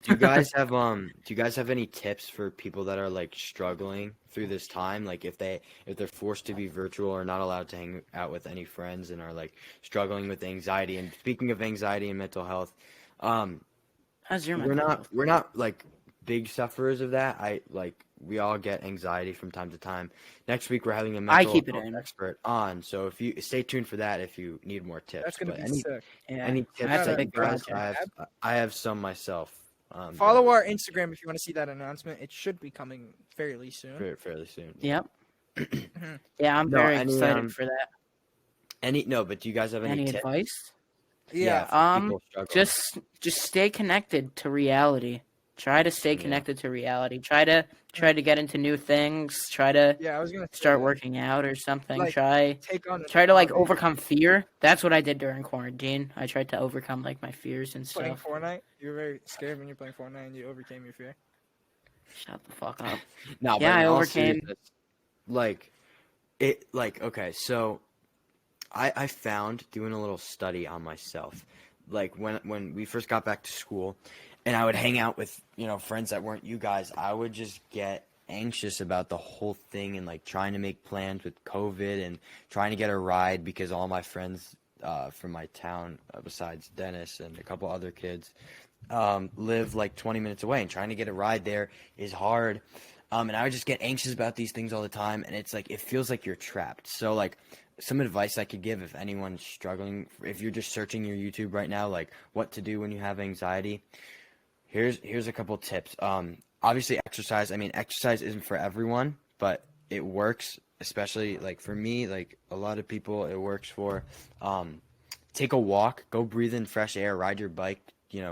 you guys have any tips for people that are like struggling through this time? Like if they're forced to be virtual or not allowed to hang out with any friends and are like struggling with anxiety. And speaking of anxiety and mental health, um, How's your we're mental not health? we're not like big sufferers of that. We all get anxiety from time to time. Next week we're having a I mental keep it health in. expert on, so if you stay tuned for that if you need more That's tips. gonna But be sick. Yeah, any tips that's a that you big guys project. I have some myself. Follow that our Instagram if you want to see that announcement. It should be coming fairly soon. fairly soon. Yep. Mhm. Yeah, I'm No, very any excited for that. but do you guys have any Any tips? advice? Yeah, Yeah. for people struggling. Just stay connected to reality. Try to stay Yeah. connected to reality. Try to get into new things. Try to Yeah, I was gonna say start that. working out or something. Like, Try take on to like hobby. overcome fear. That's what I did during quarantine. I tried to overcome like my fears and Playing stuff. Fortnite. You're very scared when you're playing Fortnite and you overcame your fear. Shut the fuck up. No, Yeah, but I in all overcame. seriousness, okay, so I found doing a little study on myself, like when we first got back to school, and I would hang out with friends that weren't you guys. I would just get anxious about the whole thing and like trying to make plans with COVID and trying to get a ride because all my friends from my town, besides Dennis and a couple other kids, live like 20 minutes away, and trying to get a ride there is hard. And I would just get anxious about these things all the time, and it's like it feels like you're trapped. So like some advice I could give if anyone's struggling, if you're just searching your YouTube right now, like what to do when you have anxiety. Here's a couple tips. Obviously exercise. I mean, exercise isn't for everyone, but it works. Especially like for me, like a lot of people, it works for. Take a walk, go breathe in fresh air, ride your bike,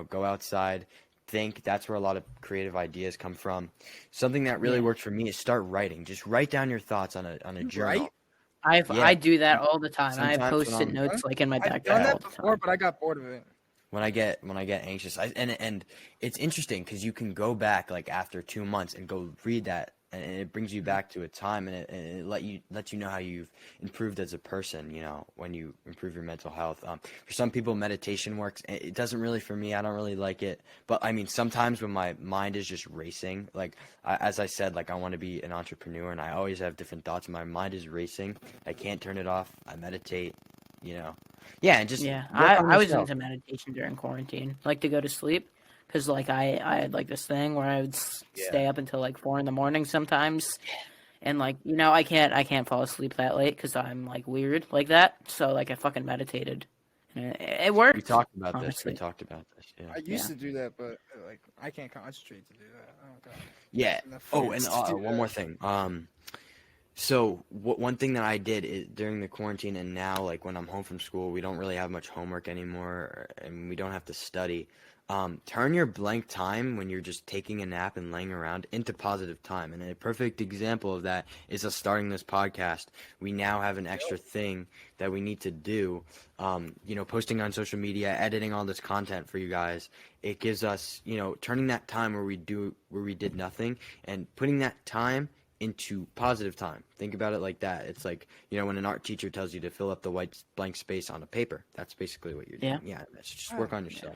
go outside, think. That's where a lot of creative ideas come from. Something that really Yeah. worked for me is start writing. Just write down your thoughts on a You journal. write? Yeah. I do that all the time. I have Sometimes when post-it notes like in my I've backpack done all that the before, time. but I got bored of it. when I get anxious, and it's interesting because you can go back like after 2 months and go read that, and it brings you back to a time, and it lets you know how you've improved as a person. When you improve your mental health. For some people, meditation works. It doesn't really for me. I don't really like it. But I mean, sometimes when my mind is just racing, like as I said, like I want to be an entrepreneur, and I always have different thoughts. My mind is racing. I can't turn it off. I meditate. Yeah, and just Yeah, work on I was yourself. into meditation during quarantine, like to go to sleep, because like I had like this thing where I would Yeah. stay up until like 4 in the morning sometimes, and like I can't fall asleep that late because I'm like weird like that. So like I fucking meditated, and it worked. We talked about this. Honestly. We talked about this. Yeah. I used Yeah. to do that, but like I can't concentrate to do that. I don't got Yeah. enough Oh, and focus to do one that. more thing. So one thing that I did is during the quarantine, and now like when I'm home from school, we don't really have much homework anymore, and we don't have to study. Turn your blank time when you're just taking a nap and laying around into positive time. And a perfect example of that is us starting this podcast. We now have an extra thing that we need to do. Posting on social media, editing all this content for you guys. It gives us, turning that time where we did nothing and putting that time into positive time. Think about it like that. It's like, when an art teacher tells you to fill up the white blank space on a paper. That's basically what you're doing. Yeah, just work on yourself.